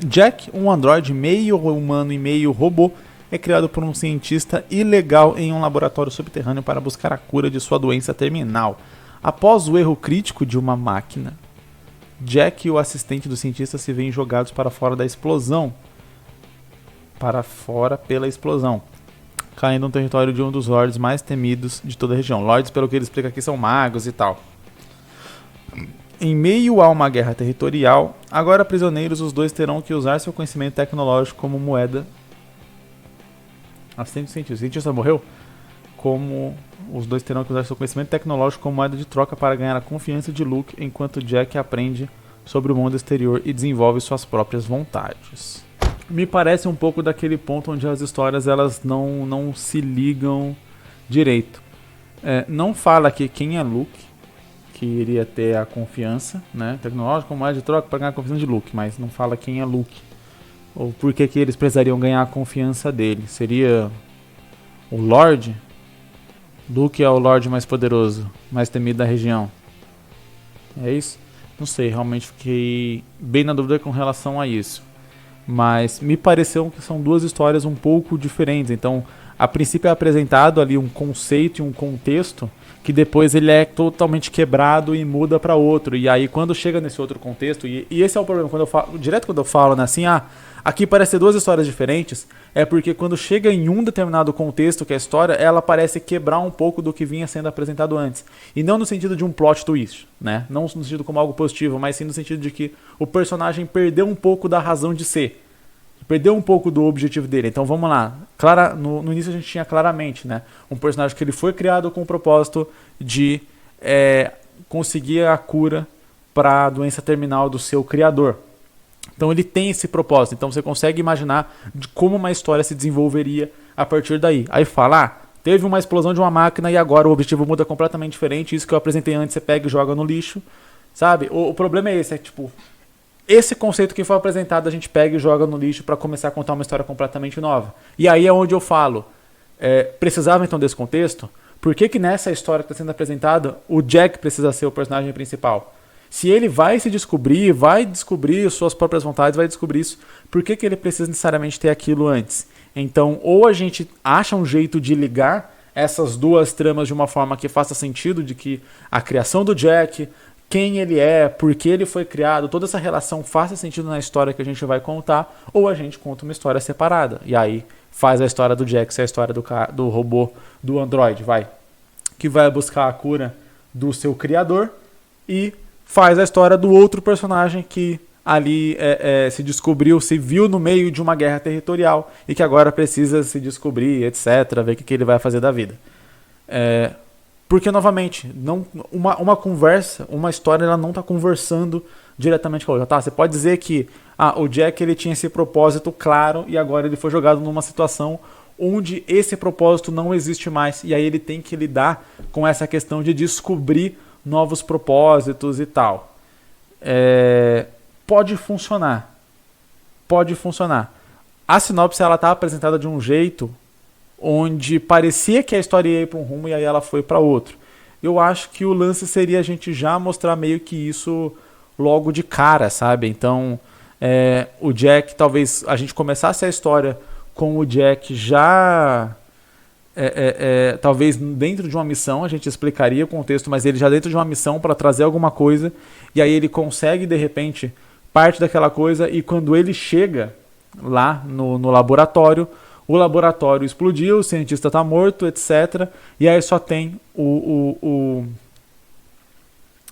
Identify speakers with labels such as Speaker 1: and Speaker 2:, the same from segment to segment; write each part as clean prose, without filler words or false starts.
Speaker 1: Jack, um androide meio humano e meio robô, é criado por um cientista ilegal em um laboratório subterrâneo para buscar a cura de sua doença terminal. Após o erro crítico de uma máquina, Jack e o assistente do cientista se veem jogados para fora da explosão. Para fora pela explosão, caindo no território de um dos lords mais temidos de toda a região. Lords, pelo que ele explica aqui, são magos e tal. Em meio a uma guerra territorial, agora prisioneiros, os dois terão que usar seu conhecimento tecnológico como moeda. Assistente do cientista. O cientista morreu? Como os dois terão que usar seu conhecimento tecnológico como moeda de troca para ganhar a confiança de Luke, enquanto Jack aprende sobre o mundo exterior e desenvolve suas próprias vontades. Me parece um pouco daquele ponto onde as histórias elas não se ligam direito. Não fala aqui quem é Luke, que iria ter a confiança, né, tecnológica como moeda de troca para ganhar a confiança de Luke, mas não fala quem é Luke. Ou por que eles precisariam ganhar a confiança dele. Seria o Lorde? Luke é o Lorde mais poderoso, mais temido da região. É isso? Não sei, realmente fiquei bem na dúvida com relação a isso. Mas me pareceu que são duas histórias um pouco diferentes. Então, a princípio é apresentado ali um conceito e um contexto que depois ele é totalmente quebrado e muda para outro. E aí quando chega nesse outro contexto, e esse é o problema, quando eu falo né, assim, aqui parece ser duas histórias diferentes, é porque quando chega em um determinado contexto que é a história, ela parece quebrar um pouco do que vinha sendo apresentado antes. E não no sentido de um plot twist, né? Não no sentido como algo positivo, mas sim no sentido de que o personagem perdeu um pouco da razão de ser. Perdeu um pouco do objetivo dele. Então vamos lá. No início a gente tinha claramente, né, um personagem que ele foi criado com o propósito de conseguir a cura para a doença terminal do seu criador. Então ele tem esse propósito. Então você consegue imaginar de como uma história se desenvolveria a partir daí. Aí fala, teve uma explosão de uma máquina e agora o objetivo muda completamente diferente. Isso que eu apresentei antes você pega e joga no lixo. Sabe? O problema é esse, tipo... Esse conceito que foi apresentado a gente pega e joga no lixo para começar a contar uma história completamente nova. E aí é onde eu falo, precisava então desse contexto? Por que nessa história que está sendo apresentada, o Jack precisa ser o personagem principal? Se ele vai descobrir suas próprias vontades, vai descobrir isso, por que ele precisa necessariamente ter aquilo antes? Então, ou a gente acha um jeito de ligar essas duas tramas de uma forma que faça sentido, de que a criação do Jack... quem ele é, por que ele foi criado, toda essa relação faça sentido na história que a gente vai contar, ou a gente conta uma história separada. E aí faz a história do Jack, a história do robô, do androide, que vai buscar a cura do seu criador, e faz a história do outro personagem que ali se descobriu, se viu no meio de uma guerra territorial, e que agora precisa se descobrir, etc., ver o que ele vai fazer da vida. Porque, novamente, uma conversa, uma história, ela não está conversando diretamente com a outra. Você pode dizer que o Jack ele tinha esse propósito claro e agora ele foi jogado numa situação onde esse propósito não existe mais. E aí ele tem que lidar com essa questão de descobrir novos propósitos e tal. Pode funcionar. Pode funcionar. A sinopse está apresentada de um jeito... onde parecia que a história ia para um rumo e aí ela foi para outro. Eu acho que o lance seria a gente já mostrar meio que isso logo de cara, sabe? Então, o Jack, talvez a gente começasse a história com o Jack já... talvez dentro de uma missão, a gente explicaria o contexto, mas ele já dentro de uma missão para trazer alguma coisa, e aí ele consegue, de repente, parte daquela coisa, e quando ele chega lá no laboratório, o laboratório explodiu, o cientista está morto, etc. E aí só tem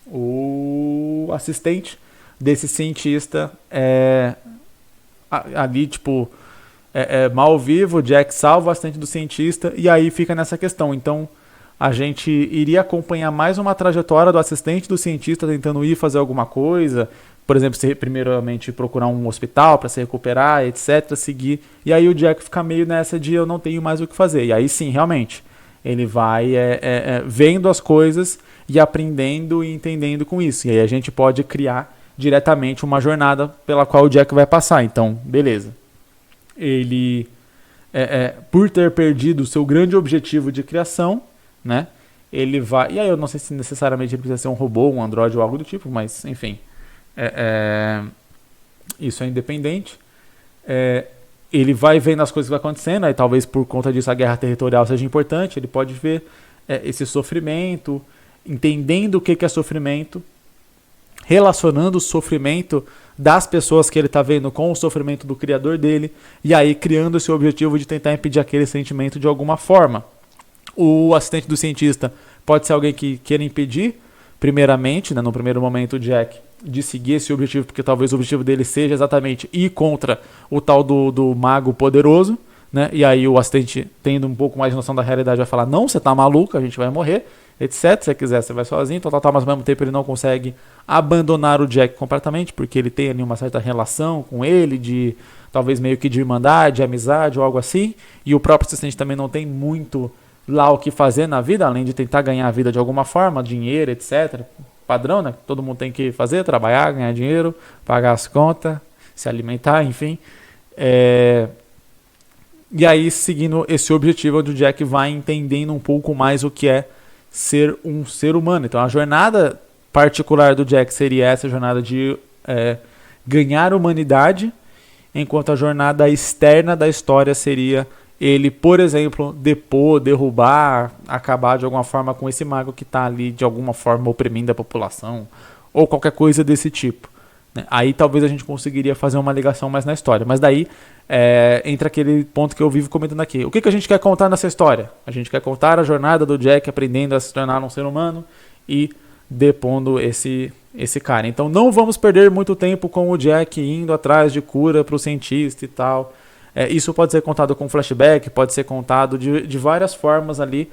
Speaker 1: o assistente desse cientista ali, tipo, mal vivo. O Jack salva o assistente do cientista e aí fica nessa questão. Então a gente iria acompanhar mais uma trajetória do assistente do cientista tentando ir fazer alguma coisa. Por exemplo, primeiramente procurar um hospital para se recuperar, etc, seguir. E aí o Jack fica meio nessa de eu não tenho mais o que fazer. E aí sim, realmente, ele vai vendo as coisas e aprendendo e entendendo com isso. E aí a gente pode criar diretamente uma jornada pela qual o Jack vai passar. Então, beleza. Ele, por ter perdido o seu grande objetivo de criação, né? Ele vai... E aí eu não sei se necessariamente ele precisa ser um robô, um androide ou algo do tipo, mas enfim... Isso é independente. Ele vai vendo as coisas que vão acontecendo, aí talvez por conta disso a guerra territorial seja importante, ele pode ver esse sofrimento, entendendo o que é sofrimento, relacionando o sofrimento das pessoas que ele está vendo com o sofrimento do criador dele, e aí criando esse objetivo de tentar impedir aquele sentimento de alguma forma. O assistente do cientista pode ser alguém que queira impedir, primeiramente, no primeiro momento, o Jack de seguir esse objetivo, porque talvez o objetivo dele seja exatamente ir contra o tal do mago poderoso, né? E aí o assistente, tendo um pouco mais de noção da realidade, vai falar, não, você tá maluco, a gente vai morrer, etc. Se você quiser, você vai sozinho, mas ao mesmo tempo ele não consegue abandonar o Jack completamente, porque ele tem ali uma certa relação com ele, de talvez meio que de irmandade, de amizade ou algo assim, e o próprio assistente também não tem muito lá o que fazer na vida, além de tentar ganhar a vida de alguma forma, dinheiro, etc. Padrão, né? Todo mundo tem que fazer, trabalhar, ganhar dinheiro, pagar as contas, se alimentar, enfim. E aí, seguindo esse objetivo, o Jack vai entendendo um pouco mais o que é ser um ser humano. Então, a jornada particular do Jack seria essa jornada de ganhar humanidade, enquanto a jornada externa da história seria ele, por exemplo, depor, derrubar, acabar de alguma forma com esse mago que está ali de alguma forma oprimindo a população, ou qualquer coisa desse tipo. Aí talvez a gente conseguiria fazer uma ligação mais na história. Mas daí entra aquele ponto que eu vivo comentando aqui. O que a gente quer contar nessa história? A gente quer contar a jornada do Jack aprendendo a se tornar um ser humano e depondo esse cara. Então não vamos perder muito tempo com o Jack indo atrás de cura para o cientista e tal. Isso pode ser contado com flashback, pode ser contado de várias formas ali.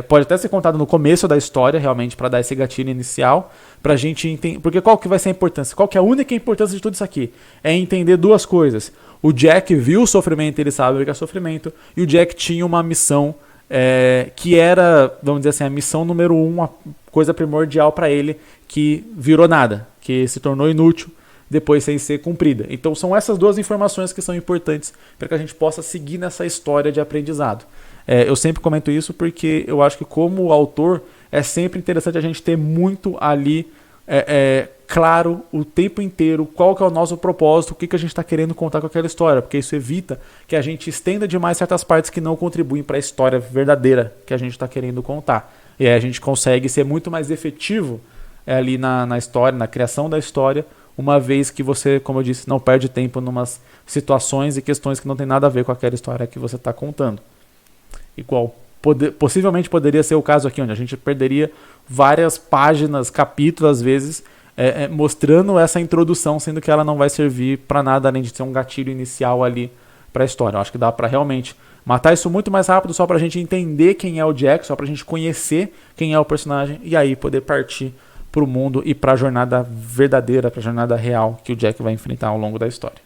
Speaker 1: Pode até ser contado no começo da história, realmente, para dar esse gatilho inicial, pra gente entender. Porque qual que vai ser a importância? Qual que é a única importância de tudo isso aqui? É entender duas coisas. O Jack viu o sofrimento, ele sabe o que é sofrimento, e o Jack tinha uma missão que era, vamos dizer assim, a missão número 1, a coisa primordial para ele, que virou nada, que se tornou inútil depois sem ser cumprida. Então são essas duas informações que são importantes para que a gente possa seguir nessa história de aprendizado. Eu sempre comento isso porque eu acho que como autor é sempre interessante a gente ter muito ali claro o tempo inteiro qual que é o nosso propósito, o que a gente está querendo contar com aquela história, porque isso evita que a gente estenda demais certas partes que não contribuem para a história verdadeira que a gente está querendo contar. E aí a gente consegue ser muito mais efetivo ali na história, na criação da história, uma vez que você, como eu disse, não perde tempo em umas situações e questões que não tem nada a ver com aquela história que você está contando. Igual, possivelmente poderia ser o caso aqui, onde a gente perderia várias páginas, capítulos, às vezes, mostrando essa introdução, sendo que ela não vai servir para nada, além de ser um gatilho inicial ali para a história. Eu acho que dá para realmente matar isso muito mais rápido, só para a gente entender quem é o Jack, só para a gente conhecer quem é o personagem, e aí poder partir para o mundo e para a jornada verdadeira, para a jornada real que o Jack vai enfrentar ao longo da história.